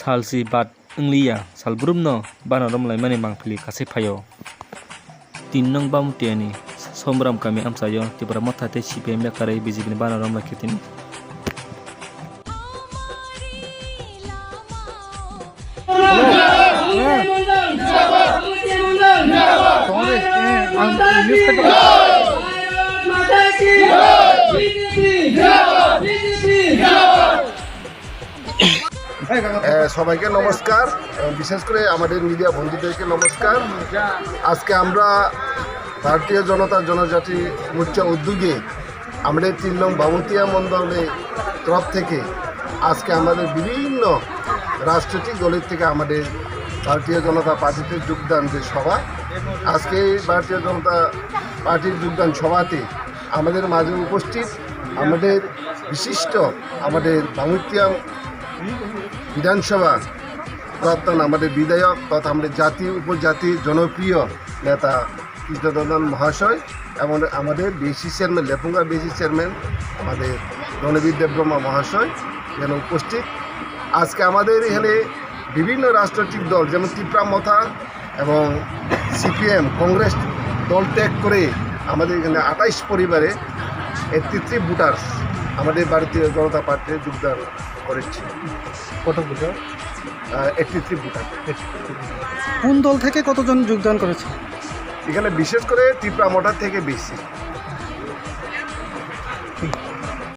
salsi bat englia salbrumno bana romlai mani mangpili kasai phayo 3 nong Bamutia ni somram kami amsayo tipra motha te cpim yakarwi BJP ni bana romlai kitini সবাইকে নমস্কার, বিশেষ করে আমাদের media বন্ধুদেরকে নমস্কার। আজকে আমরা ভারতীয় জনতা জনজাতি মোর্চা উদ্যোগে আমাদের 3 নং বামুতিয়া মণ্ডলের তরফ থেকে আজকে আমাদের বিভিন্ন রাজনৈতিক দলের থেকে আমাদের ভারতীয় জনতা পার্টিতে যোগদান যে সভা, আজকে ভারতীয় জনতা পার্টির যোগদান সভাতে আমাদের মাঝে উপস্থিত আমাদের বিশিষ্ট আমাদের বামুতিয়া বিধানসভা প্রাক্তন আমাদের বিধায়ক তথা আমাদের জাতীয় উপজাতির জনপ্রিয় নেতা কৃষ্ণনন্দন মহাশয় এবং আমাদের BAC chairman Lefunga BAC chairman আমাদের রণবীর দেববর্মা মহাশয় যেন উপস্থিত। আজকে আমাদের এখানে বিভিন্ন রাজনৈতিক দল যেমন tipra মথা এবং সিপিএম কংগ্রেস দল ত্যাগ করে আমাদের এখানে 28 পরিবারে 83 ভোটার আমাদের ভারতীয় জনতা পার্টিতে যোগদান করেছে। কত ভোটার? 83 ভোটার। কোন দল থেকে কতজন যোগদান করেছে? এখানে বিশেষ করে tipra মঠা থেকে বেশি।